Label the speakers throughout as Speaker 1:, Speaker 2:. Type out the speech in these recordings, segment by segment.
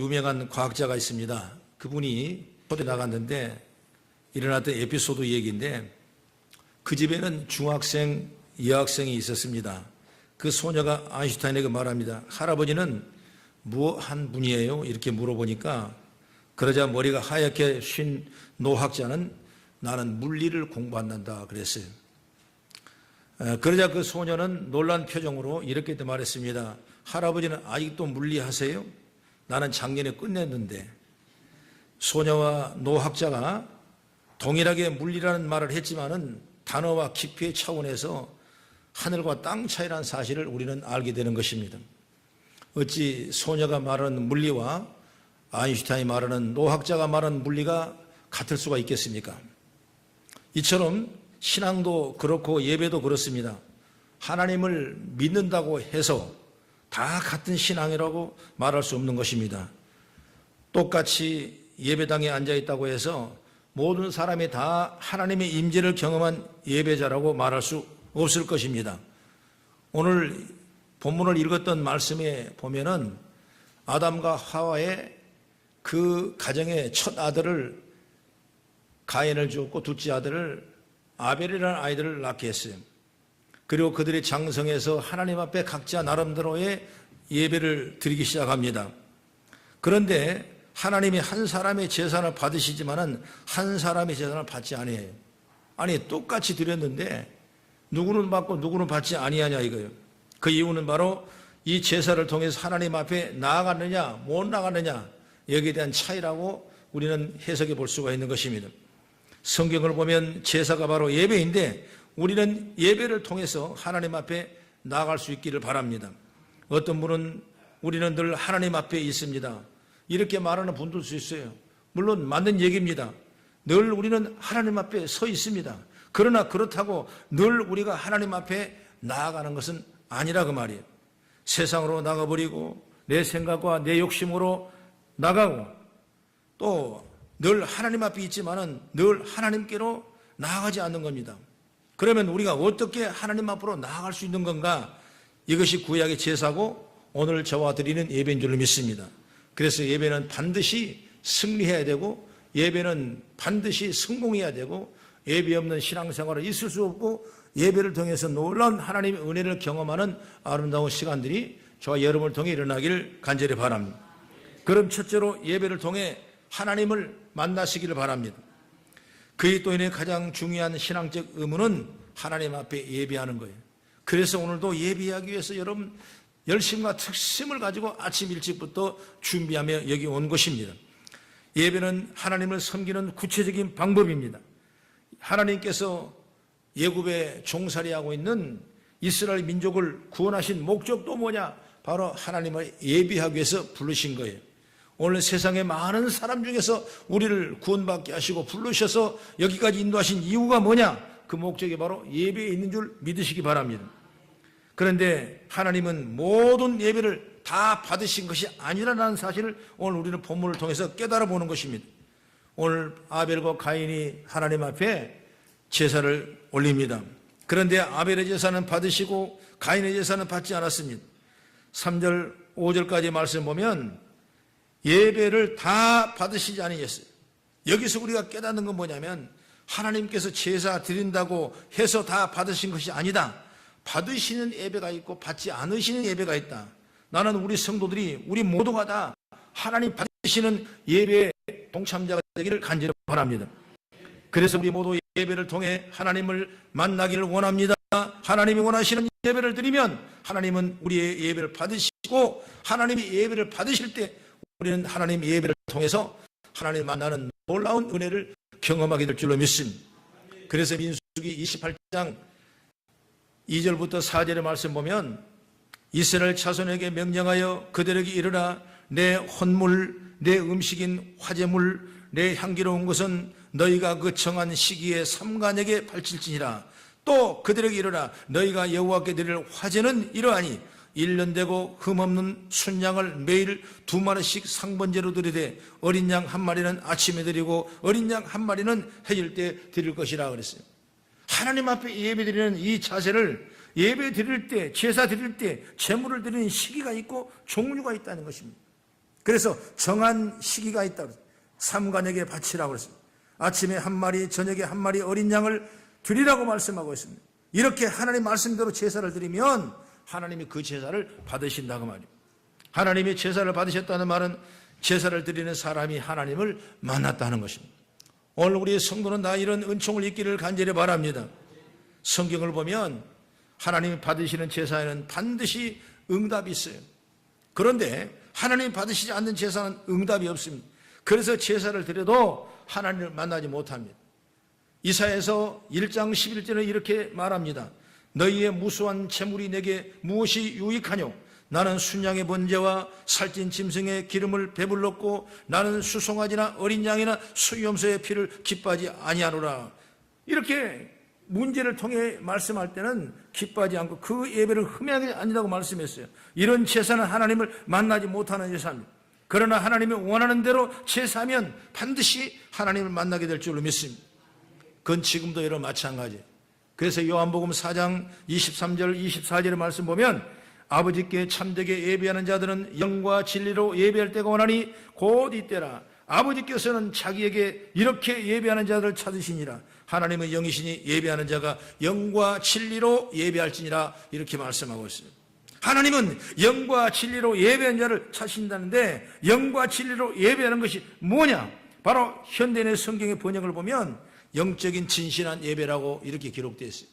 Speaker 1: 유명한 과학자가 있습니다. 그분이 초대 나갔는데 일어났던 에피소드 얘기인데 그 집에는 중학생, 여학생이 있었습니다. 그 소녀가 아인슈타인에게 말합니다. 할아버지는 무엇한 분이에요? 이렇게 물어보니까 그러자 머리가 하얗게 쉰 노학자는 나는 물리를 공부한단다 그랬어요. 그러자 그 소녀는 놀란 표정으로 이렇게 말했습니다. 할아버지는 아직도 물리하세요? 나는 작년에 끝냈는데. 소녀와 노학자가 동일하게 물리라는 말을 했지만은 단어와 깊이의 차원에서 하늘과 땅 차이라는 사실을 우리는 알게 되는 것입니다. 어찌 소녀가 말하는 물리와 아인슈타인이 말하는 노학자가 말하는 물리가 같을 수가 있겠습니까? 이처럼 신앙도 그렇고 예배도 그렇습니다. 하나님을 믿는다고 해서 다 같은 신앙이라고 말할 수 없는 것입니다. 똑같이 예배당에 앉아있다고 해서 모든 사람이 다 하나님의 임재를 경험한 예배자라고 말할 수 없을 것입니다. 오늘 본문을 읽었던 말씀에 보면은 아담과 하와의 그 가정의 첫 아들을 가인을 주었고 둘째 아들을 아벨이라는 아이들을 낳게 했어요. 그리고 그들이 장성해서 하나님 앞에 각자 나름대로의 예배를 드리기 시작합니다. 그런데 하나님이 한 사람의 제사를 받으시지만은 한 사람의 제사를 받지 아니해요. 아니 똑같이 드렸는데 누구는 받고 누구는 받지 아니하냐 이거예요. 그 이유는 바로 이 제사를 통해서 하나님 앞에 나아갔느냐 못 나갔느냐 여기에 대한 차이라고 우리는 해석해 볼 수가 있는 것입니다. 성경을 보면 제사가 바로 예배인데 우리는 예배를 통해서 하나님 앞에 나아갈 수 있기를 바랍니다. 어떤 분은 우리는 늘 하나님 앞에 있습니다. 이렇게 말하는 분도 있어요. 물론 맞는 얘기입니다. 늘 우리는 하나님 앞에 서 있습니다. 그러나 그렇다고 늘 우리가 하나님 앞에 나아가는 것은 아니라 그 말이에요. 세상으로 나가버리고 내 생각과 내 욕심으로 나가고 또 늘 하나님 앞에 있지만은 늘 하나님께로 나아가지 않는 겁니다. 그러면 우리가 어떻게 하나님 앞으로 나아갈 수 있는 건가? 이것이 구약의 제사고 오늘 저와 드리는 예배인 줄 믿습니다. 그래서 예배는 반드시 승리해야 되고 예배는 반드시 성공해야 되고 예배 없는 신앙생활은 있을 수 없고 예배를 통해서 놀라운 하나님의 은혜를 경험하는 아름다운 시간들이 저와 여러분을 통해 일어나기를 간절히 바랍니다. 그럼 첫째로 예배를 통해 하나님을 만나시기를 바랍니다. 그리스도인의 가장 중요한 신앙적 의무는 하나님 앞에 예배하는 거예요. 그래서 오늘도 예배하기 위해서 여러분 열심과 특심을 가지고 아침 일찍부터 준비하며 여기 온 것입니다. 예배는 하나님을 섬기는 구체적인 방법입니다. 하나님께서 예굽에 종살이하고 있는 이스라엘 민족을 구원하신 목적도 뭐냐? 바로 하나님을 예배하기 위해서 부르신 거예요. 오늘 세상의 많은 사람 중에서 우리를 구원받게 하시고 부르셔서 여기까지 인도하신 이유가 뭐냐? 그 목적이 바로 예배에 있는 줄 믿으시기 바랍니다. 그런데 하나님은 모든 예배를 다 받으신 것이 아니라는 사실을 오늘 우리는 본문을 통해서 깨달아 보는 것입니다. 오늘 아벨과 가인이 하나님 앞에 제사를 올립니다. 그런데 아벨의 제사는 받으시고 가인의 제사는 받지 않았습니다. 3절 5절까지 말씀 보면 예배를 다 받으시지 아니했어요. 여기서 우리가 깨닫는 건 뭐냐면 하나님께서 제사 드린다고 해서 다 받으신 것이 아니다. 받으시는 예배가 있고 받지 않으시는 예배가 있다. 나는 우리 성도들이 우리 모두가 다 하나님 받으시는 예배에 동참자가 되기를 간절히 바랍니다. 그래서 우리 모두 예배를 통해 하나님을 만나기를 원합니다. 하나님이 원하시는 예배를 드리면 하나님은 우리의 예배를 받으시고 하나님이 예배를 받으실 때 우리는 하나님 예배를 통해서 하나님을 만나는 놀라운 은혜를 경험하게 될 줄로 믿습니다. 그래서 민수기 28장 2절부터 4절의 말씀 보면 이스라엘 자손에게 명령하여 그들에게 이르라 내 헌물 내 음식인 화제물 내 향기로운 것은 너희가 그 정한 시기에 삼간에게 바칠지니라. 또 그들에게 이르라 너희가 여호와께 드릴 화제는 이러하니 1년 되고 흠없는 순양을 매일 2마리씩 상번제로 드리되 어린 양 1마리는 아침에 드리고 어린 양 1마리는 해질 때 드릴 것이라 그랬어요. 하나님 앞에 예배 드리는 이 자세를 예배 드릴 때 제사 드릴 때 제물을 드리는 시기가 있고 종류가 있다는 것입니다. 그래서 정한 시기가 있다고 그랬어요. 삼가녁에 바치라고 그랬어요. 아침에 한 마리, 저녁에 한 마리 어린 양을 드리라고 말씀하고 있습니다. 이렇게 하나님 말씀대로 제사를 드리면 하나님이 그 제사를 받으신다고 말이에요. 하나님이 제사를 받으셨다는 말은 제사를 드리는 사람이 하나님을 만났다는 것입니다. 오늘 우리 성도는 다 이런 은총을 잊기를 간절히 바랍니다. 성경을 보면 하나님이 받으시는 제사에는 반드시 응답이 있어요. 그런데 하나님이 받으시지 않는 제사는 응답이 없습니다. 그래서 제사를 드려도 하나님을 만나지 못합니다. 이사야서 1장 11절에 이렇게 말합니다. 너희의 무수한 재물이 내게 무엇이 유익하뇨? 나는 순양의 번제와 살찐 짐승의 기름을 배불렀고 나는 수송아지나 어린 양이나 수염소의 피를 기뻐하지 아니하노라. 이렇게 문제를 통해 말씀할 때는 기뻐하지 않고 그 예배를 흠양하지 아니라고 말씀했어요. 이런 제사는 하나님을 만나지 못하는 제사입니다. 그러나 하나님이 원하는 대로 제사하면 반드시 하나님을 만나게 될 줄로 믿습니다. 그건 지금도 여러 마찬가지예요. 그래서 요한복음 4장 23절 24절의 말씀 보면 아버지께 참되게 예배하는 자들은 영과 진리로 예배할 때가 오나니 곧 이때라. 아버지께서는 자기에게 이렇게 예배하는 자들을 찾으시니라. 하나님은 영이시니 예배하는 자가 영과 진리로 예배할지니라. 이렇게 말씀하고 있습니다. 하나님은 영과 진리로 예배하는 자를 찾으신다는데 영과 진리로 예배하는 것이 뭐냐? 바로 현대인의 성경의 번역을 보면 영적인 진실한 예배라고 이렇게 기록되어 있어요.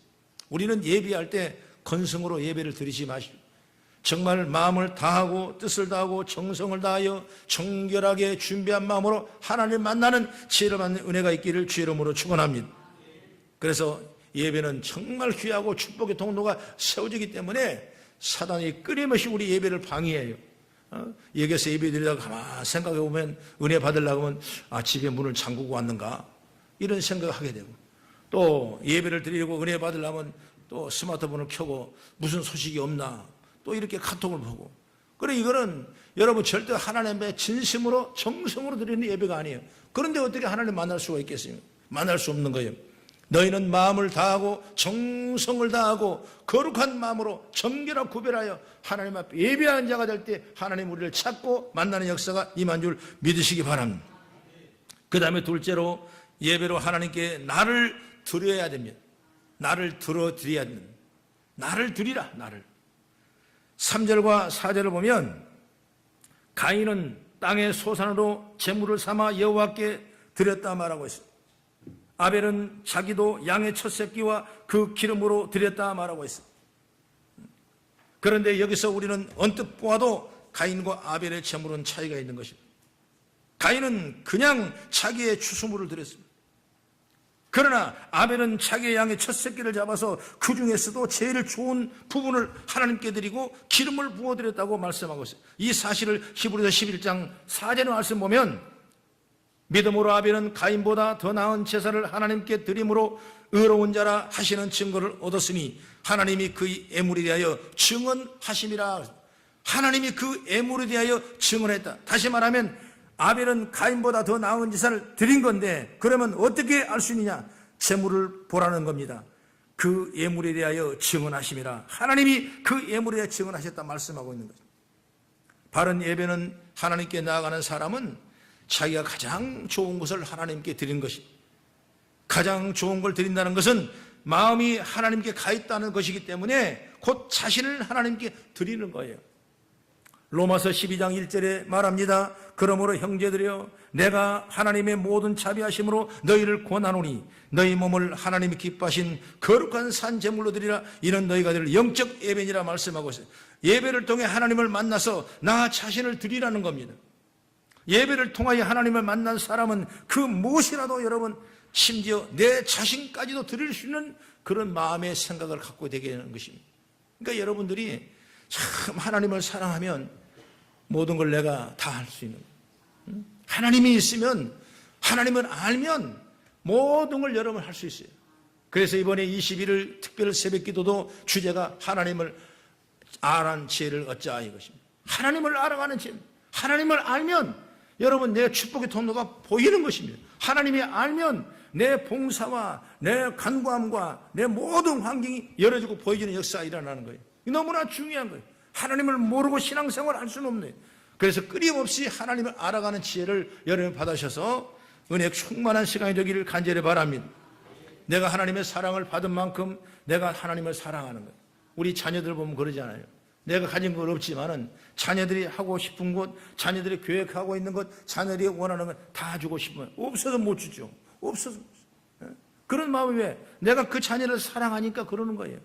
Speaker 1: 우리는 예배할 때 건성으로 예배를 드리지 마시고 정말 마음을 다하고 뜻을 다하고 정성을 다하여 정결하게 준비한 마음으로 하나님을 만나는 지혜를 받는 은혜가 있기를 주의 이름으로 축원합니다. 그래서 예배는 정말 귀하고 축복의 통로가 세워지기 때문에 사단이 끊임없이 우리 예배를 방해해요. 여기서 예배 드리다가 가만히 생각해 보면 은혜 받으려고 하면 집에 문을 잠그고 왔는가 이런 생각을 하게 되고 또 예배를 드리고 은혜 받으려면 또 스마트폰을 켜고 무슨 소식이 없나 또 이렇게 카톡을 보고. 그래 이거는 여러분 절대 하나님의 진심으로 정성으로 드리는 예배가 아니에요. 그런데 어떻게 하나님 만날 수가 있겠어요? 만날 수 없는 거예요. 너희는 마음을 다하고 정성을 다하고 거룩한 마음으로 정결하고 구별하여 하나님 앞에 예배하는 자가 될 때 하나님 우리를 찾고 만나는 역사가 임한 줄 믿으시기 바랍니다. 그 다음에 둘째로 예배로 하나님께 나를 드려야 됩니다. 나를 들어드려야 됩니다. 나를 드리라. 나를. 3절과 4절을 보면 가인은 땅의 소산으로 제물을 삼아 여호와께 드렸다 말하고 있습니다. 아벨은 자기도 양의 첫 새끼와 그 기름으로 드렸다 말하고 있습니다. 그런데 여기서 우리는 언뜻 보아도 가인과 아벨의 제물은 차이가 있는 것입니다. 가인은 그냥 자기의 추수물을 드렸습니다. 그러나 아벨은 자기의 양의 첫 새끼를 잡아서 그 중에서도 제일 좋은 부분을 하나님께 드리고 기름을 부어드렸다고 말씀하고 있어요. 이 사실을 히브리서 11장 4절의 말씀 보면 믿음으로 아벨은 가인보다 더 나은 제사를 하나님께 드림으로 의로운 자라 하시는 증거를 얻었으니 하나님이 그 애물에 대하여 증언하심이라. 하나님이 그 애물에 대하여 증언했다. 다시 말하면 아벨은 가인보다 더 나은 제사를 드린 건데 그러면 어떻게 알 수 있느냐? 제물을 보라는 겁니다. 그 예물에 대하여 증언하심이라. 하나님이 그 예물에 대하여 증언하셨다 말씀하고 있는 거죠. 바른 예배는 하나님께 나아가는 사람은 자기가 가장 좋은 것을 하나님께 드린 것이, 가장 좋은 걸 드린다는 것은 마음이 하나님께 가 있다는 것이기 때문에 곧 자신을 하나님께 드리는 거예요. 로마서 12장 1절에 말합니다. 그러므로 형제들이여 내가 하나님의 모든 자비하심으로 너희를 권하노니 너희 몸을 하나님이 기뻐하신 거룩한 산 제물로 드리라. 이는 너희가 드릴 영적 예배니라 말씀하고 있어요. 예배를 통해 하나님을 만나서 나 자신을 드리라는 겁니다. 예배를 통하여 하나님을 만난 사람은 그 무엇이라도 여러분 심지어 내 자신까지도 드릴 수 있는 그런 마음의 생각을 갖고 되게 되는 것입니다. 그러니까 여러분들이 참 하나님을 사랑하면 모든 걸 내가 다 할 수 있는 거예요. 하나님이 있으면, 하나님을 알면 모든 걸 여러분 할 수 있어요. 그래서 이번에 21일 특별 새벽 기도도 주제가 하나님을 알아가는 지혜를 얻자 이것입니다. 하나님을 알아가는 지혜. 하나님을 알면 여러분 내 축복의 통로가 보이는 것입니다. 하나님이 알면 내 봉사와 내 간구함과 내 모든 환경이 열어지고 보여지는 역사가 일어나는 거예요. 너무나 중요한 거예요. 하나님을 모르고 신앙생활을 할 수는 없네요. 그래서 끊임없이 하나님을 알아가는 지혜를 여러분 받으셔서 은혜 충만한 시간이 되기를 간절히 바랍니다. 내가 하나님의 사랑을 받은 만큼 내가 하나님을 사랑하는 거예요. 우리 자녀들 보면 그러잖아요. 내가 가진 건 없지만은 자녀들이 하고 싶은 것, 자녀들이 계획하고 있는 것, 자녀들이 원하는 것 다 주고 싶으면 없어서 못 주죠. 없어서. 그런 마음이 왜? 내가 그 자녀를 사랑하니까 그러는 거예요.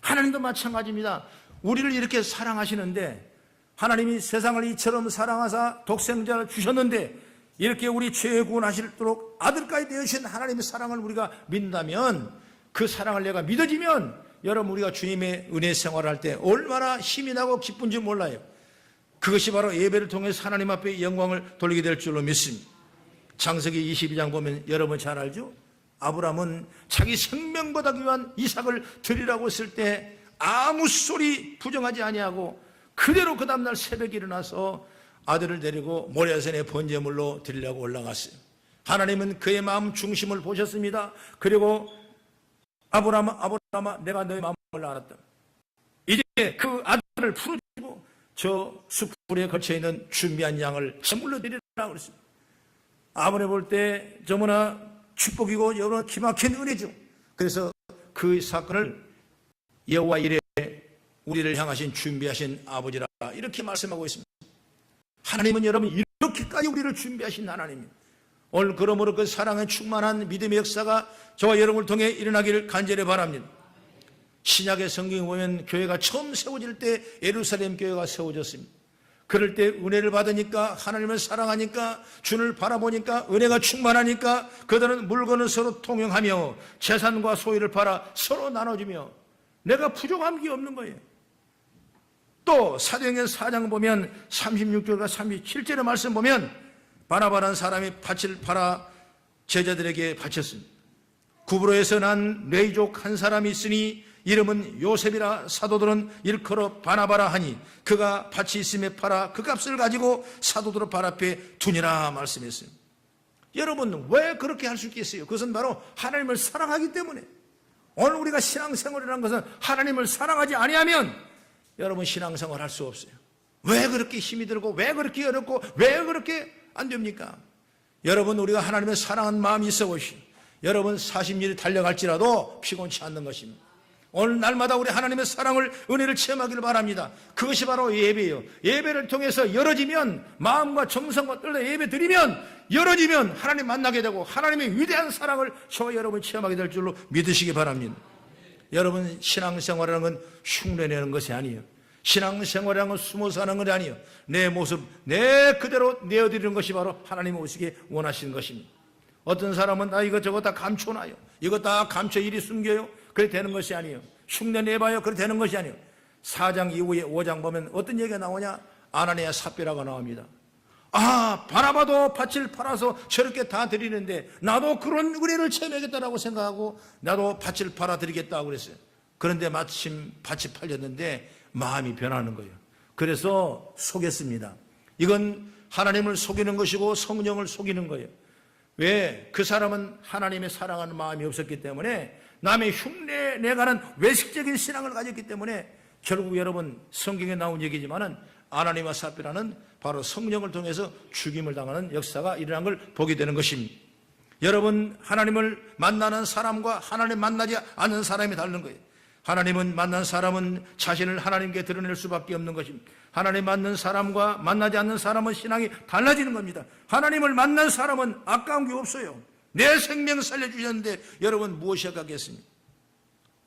Speaker 1: 하나님도 마찬가지입니다. 우리를 이렇게 사랑하시는데 하나님이 세상을 이처럼 사랑하사 독생자를 주셨는데 이렇게 우리 죄 구원하시도록 아들까지 되어주신 하나님의 사랑을 우리가 믿는다면 그 사랑을 내가 믿어지면 여러분 우리가 주님의 은혜 생활을 할 때 얼마나 힘이 나고 기쁜지 몰라요. 그것이 바로 예배를 통해서 하나님 앞에 영광을 돌리게 될 줄로 믿습니다. 창세기 22장 보면 여러분 잘 알죠? 아브라함은 자기 생명보다 귀한 이삭을 드리라고 했을 때 아무 소리 부정하지 아니하고 그대로 그 다음날 새벽에 일어나서 아들을 데리고 모리아산의 번제물로 드리려고 올라갔어요. 하나님은 그의 마음 중심을 보셨습니다. 그리고 아브라함아 내가 너의 마음을 알았다. 이제 그 아들을 풀어주고 저 숯불에 걸쳐있는 준비한 양을 제물로 드리라고 그랬습니다. 아브라함 볼 때 너무나 축복이고 여러 기막힌 은혜죠. 그래서 그 사건을 여호와 이레 우리를 향하신 준비하신 아버지라 이렇게 말씀하고 있습니다. 하나님은 여러분 이렇게까지 우리를 준비하신 하나님입니다. 오늘 그러므로 그 사랑에 충만한 믿음의 역사가 저와 여러분을 통해 일어나기를 간절히 바랍니다. 신약의 성경에 보면 교회가 처음 세워질 때 예루살렘 교회가 세워졌습니다. 그럴 때 은혜를 받으니까 하나님을 사랑하니까 주를 바라보니까 은혜가 충만하니까 그들은 물건을 서로 통용하며 재산과 소유를 팔아 서로 나눠주며 내가 부족함이 없는 거예요. 또 사도행전 4장 보면 36절과 37절의 말씀 보면 바나바라는 사람이 밭을 팔아 제자들에게 바쳤습니다. 구브로에서 난 레이족 한 사람이 있으니 이름은 요셉이라 사도들은 일컬어 바나바라 하니 그가 밭이 있음에 팔아 그 값을 가지고 사도들의 발 앞에 두니라 말씀했어요. 여러분 왜 그렇게 할 수 있겠어요? 그것은 바로 하나님을 사랑하기 때문에. 오늘 우리가 신앙생활이라는 것은 하나님을 사랑하지 아니하면 여러분 신앙생활 할 수 없어요. 왜 그렇게 힘이 들고 왜 그렇게 어렵고 왜 그렇게 안 됩니까? 여러분 우리가 하나님을 사랑하는 마음이 있어 보시오. 여러분 40일이 달려갈지라도 피곤치 않는 것입니다. 오늘 날마다 우리 하나님의 사랑을 은혜를 체험하기를 바랍니다. 그것이 바로 예배예요. 예배를 통해서 열어지면 마음과 정성과 뜻로 예배 드리면 열어지면 하나님 만나게 되고 하나님의 위대한 사랑을 저와 여러분 체험하게 될 줄로 믿으시기 바랍니다. 여러분 신앙생활이라는 건 흉내내는 것이 아니에요. 신앙생활이라는 건 숨어 사는 것이 아니에요. 내 모습 내 그대로 내어드리는 것이 바로 하나님이 오시게 원하시는 것입니다. 어떤 사람은 나 이거 저거 다 감춰놔요. 이거 다 감춰 이리 숨겨요. 그래 되는 것이 아니에요. 흉내 내봐요. 그래 되는 것이 아니에요. 4장 이후에 5장 보면 어떤 얘기가 나오냐? 아나니아 삽비라가 나옵니다. 아 바나바도 밭을 팔아서 저렇게 다 드리는데 나도 그런 은혜를 체험하겠다라고 생각하고 나도 밭을 팔아 드리겠다고 그랬어요. 그런데 마침 밭이 팔렸는데 마음이 변하는 거예요. 그래서 속였습니다. 이건 하나님을 속이는 것이고 성령을 속이는 거예요. 왜? 그 사람은 하나님의 사랑하는 마음이 없었기 때문에 남의 흉내 내가는 외식적인 신앙을 가졌기 때문에 결국 여러분 성경에 나온 얘기지만은 아나니와 삽비라는 바로 성령을 통해서 죽임을 당하는 역사가 일어난 걸 보게 되는 것입니다. 여러분 하나님을 만나는 사람과 하나님 만나지 않는 사람이 다른 거예요. 하나님은 만난 사람은 자신을 하나님께 드러낼 수밖에 없는 것입니다. 하나님 만난 사람과 만나지 않는 사람은 신앙이 달라지는 겁니다. 하나님을 만난 사람은 아까운 게 없어요. 내 생명 살려주셨는데 여러분 무엇이 아깝겠습니까?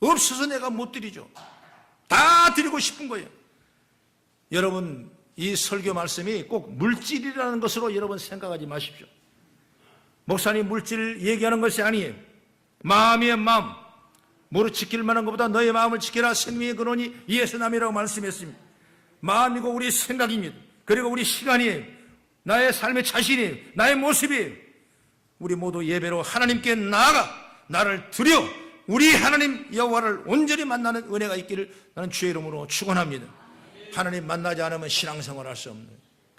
Speaker 1: 없어서 내가 못 드리죠. 다 드리고 싶은 거예요. 여러분 이 설교 말씀이 꼭 물질이라는 것으로 여러분 생각하지 마십시오. 목사님 물질 얘기하는 것이 아니에요. 마음이에요. 마음. 무릇 지킬 만한 것보다 너의 마음을 지키라. 생명의 근원이 이에서 남이라고 말씀했습니다. 마음이고 우리 생각입니다. 그리고 우리 시간이에요. 나의 삶의 자신이에요. 나의 모습이에요. 우리 모두 예배로 하나님께 나아가 나를 드려 우리 하나님 여호와를 온전히 만나는 은혜가 있기를 나는 주의 이름으로 축원합니다. 하나님 만나지 않으면 신앙생활 할 수 없는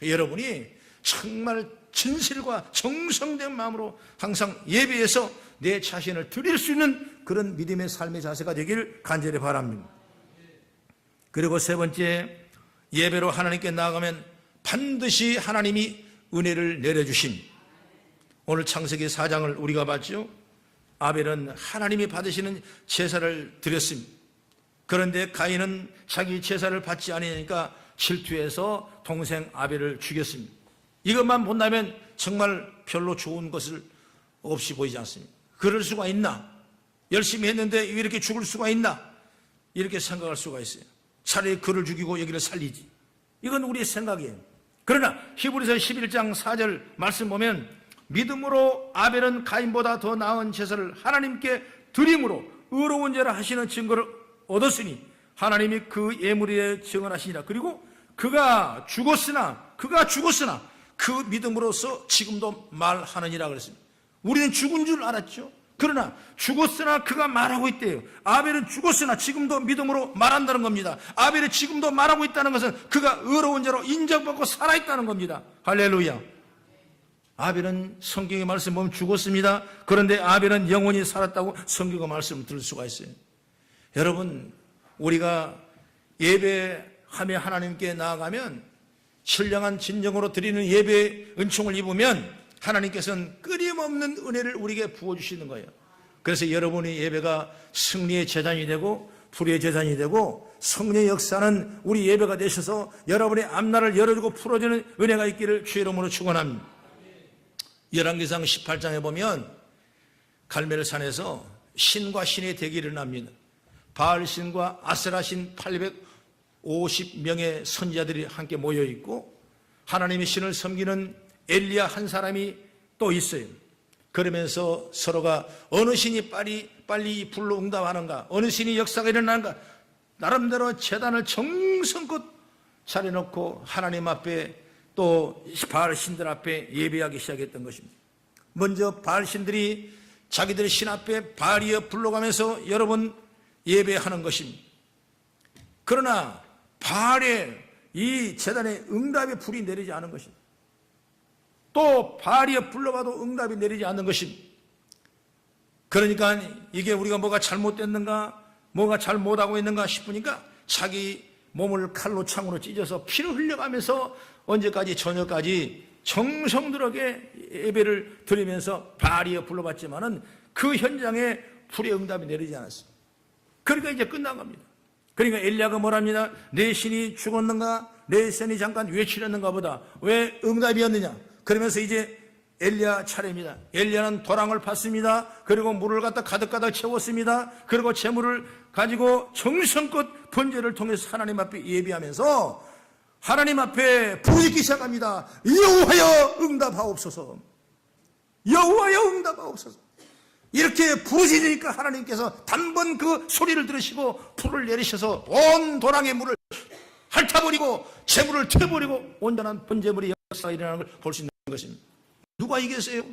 Speaker 1: 여러분이 정말 진실과 정성된 마음으로 항상 예배에서 내 자신을 드릴 수 있는 그런 믿음의 삶의 자세가 되기를 간절히 바랍니다. 그리고 세 번째 예배로 하나님께 나아가면 반드시 하나님이 은혜를 내려주심. 오늘 창세기 4장을 우리가 봤죠. 아벨은 하나님이 받으시는 제사를 드렸습니다. 그런데 가인은 자기 제사를 받지 않으니까 질투해서 동생 아벨을 죽였습니다. 이것만 본다면 정말 별로 좋은 것을 없이 보이지 않습니다. 그럴 수가 있나? 열심히 했는데 왜 이렇게 죽을 수가 있나? 이렇게 생각할 수가 있어요. 차라리 그를 죽이고 여기를 살리지. 이건 우리의 생각이에요. 그러나 히브리서 11장 4절 말씀 보면 믿음으로 아벨은 가인보다 더 나은 제사를 하나님께 드림으로 의로운 자라 하시는 증거를 얻었으니 하나님이 그 예물에 증언하시니라. 그리고 그가 죽었으나 그 믿음으로써 지금도 말하느니라 그랬습니다. 우리는 죽은 줄 알았죠. 그러나 죽었으나 그가 말하고 있대요. 아벨은 죽었으나 지금도 믿음으로 말한다는 겁니다. 아벨이 지금도 말하고 있다는 것은 그가 의로운 자로 인정받고 살아있다는 겁니다. 할렐루야. 아벨은 성경의 말씀 보면 죽었습니다. 그런데 아벨은 영원히 살았다고 성경의 말씀을 들을 수가 있어요. 여러분, 우리가 예배하며 하나님께 나아가면 신령한 진정으로 드리는 예배의 은총을 입으면 하나님께서는 끊임없는 은혜를 우리에게 부어주시는 거예요. 그래서 여러분의 예배가 승리의 재단이 되고 불의의 재단이 되고 성령의 역사는 우리 예배가 되셔서 여러분의 앞날을 열어주고 풀어주는 은혜가 있기를 주의 이름으로 축원합니다. 열왕기상 18장에 보면 갈멜산에서 신과 신의 대결이 일어납니다. 바알신과 아세라신 850명의 선지자들이 함께 모여있고 하나님의 신을 섬기는 엘리야 한 사람이 또 있어요. 그러면서 서로가 어느 신이 빨리 불로 응답하는가, 어느 신이 역사가 일어나는가, 나름대로 제단을 정성껏 차려놓고 하나님 앞에 또 바알 신들 앞에 예배하기 시작했던 것입니다. 먼저 바알 신들이 자기들의 신 앞에 바알이여 불러가면서 여러분 예배하는 것입니다. 그러나 바알의 이 제단에 응답의 불이 내리지 않은 것입니다. 또 바알이여 불러봐도 응답이 내리지 않는 것입니다. 그러니까 이게 우리가 뭐가 잘못됐는가, 뭐가 잘못하고 있는가 싶으니까 자기 몸을 칼로 창으로 찢어서 피를 흘려가면서 언제까지 저녁까지 정성들하게 예배를 드리면서 바알이여 불러봤지만은 그 현장에 불의 응답이 내리지 않았어요. 그러니까 이제 끝난 겁니다. 그러니까 엘리야가 뭐랍니다. 내 신이 죽었는가, 내 신이 잠깐 외치렸는가 보다 왜 응답이 없느냐. 그러면서 이제 엘리야 차례입니다. 엘리야는 도랑을 팠습니다. 그리고 물을 갖다 가득 채웠습니다. 그리고 재물을 가지고 정성껏 번제를 통해서 하나님 앞에 예비하면서 하나님 앞에 부르짖기 시작합니다. 여호와여 응답하옵소서. 여호와여 응답하옵소서. 이렇게 부르짖으니까 하나님께서 단번 그 소리를 들으시고 불을 내리셔서 온 도랑의 물을 핥아버리고 재물을 태워버리고 온전한 번제물의 역사가 일어나는 걸 볼 수 있는 것입니다. 누가 이겼어요?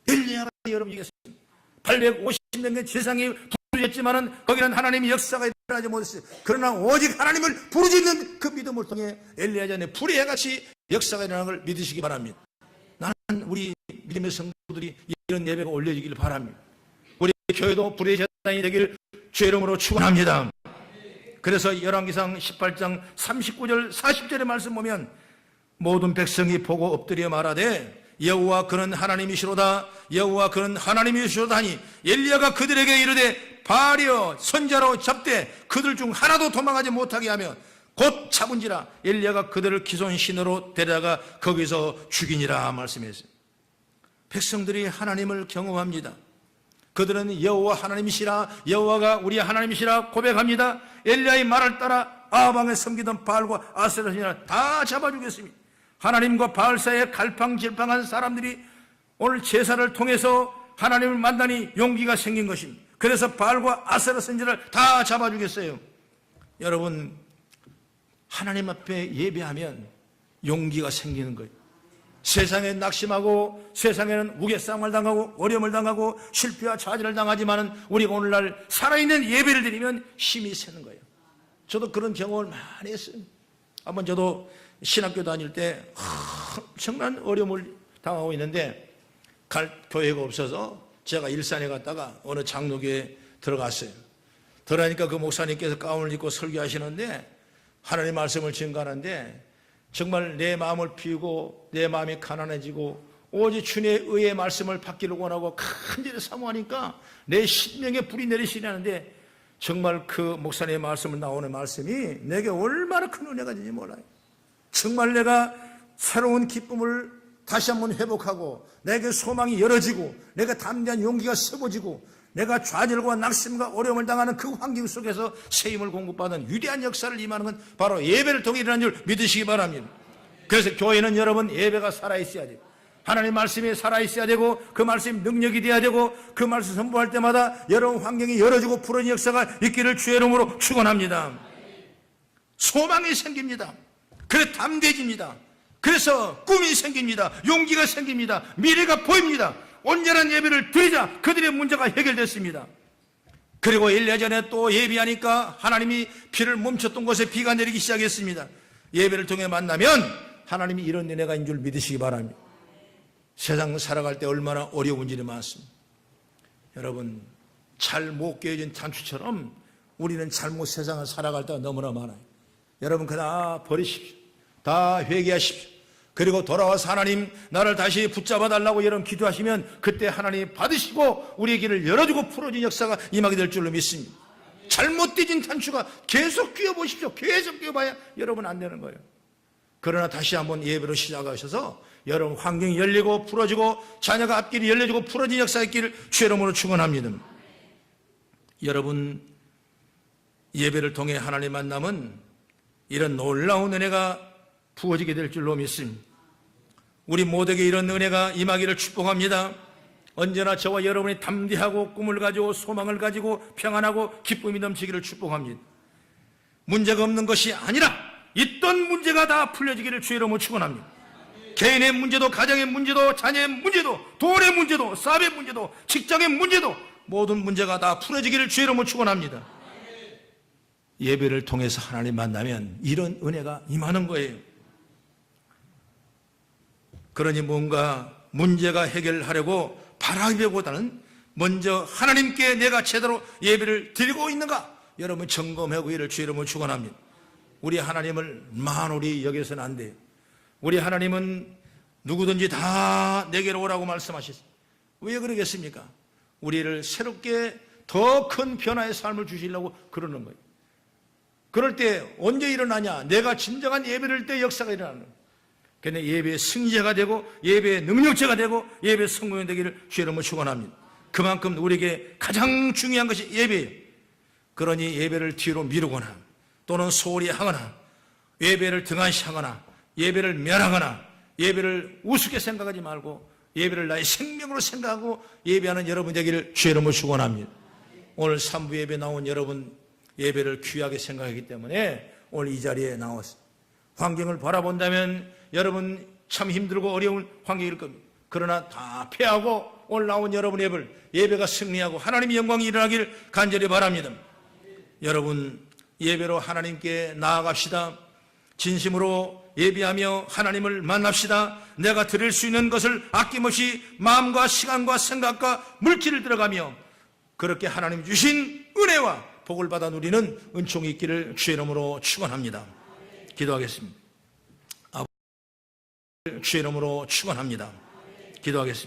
Speaker 1: 엘리야가 여러분 이겼습니다. 850년의 세상이 부르짖지만은 거기는 하나님의 역사가 일어나지 못했어요. 그러나 오직 하나님을 부르짖는 그 믿음을 통해 엘리야 전에 불의 해같이 역사가 일어나는 걸 믿으시기 바랍니다. 나는 우리 믿음의 성도들이 이런 예배가 올려지기를 바랍니다. 우리 교회도 불의 재단이 되기를 주의 이름으로 축원합니다. 그래서 열왕기상 18장 39절 40절의 말씀 보면 모든 백성이 보고 엎드려 말하되 여호와 그는 하나님이시로다, 여호와 그는 하나님이시로다 하니 엘리야가 그들에게 이르되 바알이여 선자로 잡되 그들 중 하나도 도망하지 못하게 하며 곧 잡은지라 엘리야가 그들을 기손 신으로 데려다가 거기서 죽이니라 말씀했어요. 백성들이 하나님을 경험합니다. 그들은 여호와 하나님이시라, 여호와가 우리 하나님이시라 고백합니다. 엘리야의 말을 따라 아방에 섬기던 바알과 아세라신이라 다 잡아주겠습니다. 하나님과 바알 사이에 갈팡질팡한 사람들이 오늘 제사를 통해서 하나님을 만나니 용기가 생긴 것입니다. 그래서 바알과 아세라 선지를 다 잡아주겠어요. 여러분, 하나님 앞에 예배하면 용기가 생기는 거예요. 세상에 낙심하고 세상에는 우겨싸움을 당하고 어려움을 당하고 실패와 좌절을 당하지만은 우리가 오늘날 살아있는 예배를 드리면 힘이 새는 거예요. 저도 그런 경험을 많이 했어요. 한번 저도 신학교 다닐 때 엄청난 어려움을 당하고 있는데 갈 교회가 없어서 제가 일산에 갔다가 어느 장로교에 들어갔어요. 들어가니까 그 목사님께서 가운을 입고 설교하시는데 하나님의 말씀을 증거하는데 정말 내 마음을 비우고 내 마음이 가난해지고 오직 주님의 의의 말씀을 받기를 원하고 간절히 사모하니까 내 심령에 불이 내리시려는데 정말 그 목사님의 말씀을 나오는 말씀이 내게 얼마나 큰 은혜가 되는지 몰라요. 정말 내가 새로운 기쁨을 다시 한번 회복하고 내게 소망이 열어지고 내가 담대한 용기가 세워지고 내가 좌절과 낙심과 어려움을 당하는 그 환경 속에서 새 힘을 공급받은 위대한 역사를 임하는 건 바로 예배를 통해 일어나는 줄 믿으시기 바랍니다. 그래서 교회는 여러분 예배가 살아있어야 돼요. 하나님 말씀이 살아있어야 되고 그 말씀이 능력이 돼야 되고 그 말씀 선포할 때마다 여러분 환경이 열어지고 푸른 역사가 있기를 주의 이름으로 축원합니다. 소망이 생깁니다. 그래서 담대해집니다. 그래서 꿈이 생깁니다. 용기가 생깁니다. 미래가 보입니다. 온전한 예배를 드리자 그들의 문제가 해결됐습니다. 그리고 1년 전에 또 예배하니까 하나님이 비를 멈췄던 곳에 비가 내리기 시작했습니다. 예배를 통해 만나면 하나님이 이런 은혜가 있는 줄 믿으시기 바랍니다. 세상 살아갈 때 얼마나 어려운 일이 많습니다. 여러분 잘 못 깨어진 단추처럼 우리는 잘못 세상을 살아갈 때가 너무나 많아요. 여러분 그다 버리십시오. 다 회개하십시오. 그리고 돌아와서 하나님 나를 다시 붙잡아 달라고 여러분 기도하시면 그때 하나님 받으시고 우리의 길을 열어주고 풀어진 역사가 임하게 될 줄로 믿습니다. 잘못 떼진 단추가 계속 끼워보십시오. 계속 끼워봐야 여러분 안 되는 거예요. 그러나 다시 한번 예배로 시작하셔서 여러분 환경이 열리고 풀어지고 자녀가 앞길이 열려지고 풀어진 역사의 길을 주의 이름으로 축원합니다. 여러분 예배를 통해 하나님 만남은 이런 놀라운 은혜가 부어지게 될 줄로 믿습니다. 우리 모두에게 이런 은혜가 임하기를 축복합니다. 언제나 저와 여러분이 담대하고 꿈을 가지고 소망을 가지고 평안하고 기쁨이 넘치기를 축복합니다. 문제가 없는 것이 아니라 있던 문제가 다 풀려지기를 주의 이름으로 축원합니다. 개인의 문제도 가정의 문제도 자녀의 문제도 돈의 문제도 사업의 문제도 직장의 문제도 모든 문제가 다 풀어지기를 주의 이름으로 축원합니다. 예배를 통해서 하나님 만나면 이런 은혜가 임하는 거예요. 그러니 뭔가 문제가 해결하려고 바라기보다는 먼저 하나님께 내가 제대로 예배를 드리고 있는가 여러분 점검하고 이를 주의 이름으로 축원합니다. 우리 하나님을 만홀히 여겨서는 안 돼요. 우리 하나님은 누구든지 다 내게로 오라고 말씀하셨어요. 왜 그러겠습니까? 우리를 새롭게 더 큰 변화의 삶을 주시려고 그러는 거예요. 그럴 때 언제 일어나냐? 내가 진정한 예배를 때 역사가 일어나는 거예요. 그런데 예배의 승리자가 되고 예배의 능력자가 되고 예배의 성공이 되기를 주의 이름으로 축원합니다. 그만큼 우리에게 가장 중요한 것이 예배예요. 그러니 예배를 뒤로 미루거나 또는 소홀히 하거나 예배를 등한시하거나 예배를 멸하거나 예배를 우습게 생각하지 말고 예배를 나의 생명으로 생각하고 예배하는 여러분 되기를 주의 이름으로 축원합니다. 오늘 3부 예배 나온 여러분 예배를 귀하게 생각하기 때문에 오늘 이 자리에 나왔습니다. 환경을 바라본다면 여러분 참 힘들고 어려운 환경일 겁니다. 그러나 다 패하고 오늘 나온 여러분 예배가 승리하고 하나님의 영광이 일어나길 간절히 바랍니다. 여러분 예배로 하나님께 나아갑시다. 진심으로 예배하며 하나님을 만납시다. 내가 드릴 수 있는 것을 아낌없이 마음과 시간과 생각과 물질을 들어가며 그렇게 하나님 주신 은혜와 복을 받아 누리는 은총이 있기를 주의 이름으로 축원합니다. 기도하겠습니다. 아버지 주의 이름으로 축원합니다. 기도하겠습니다.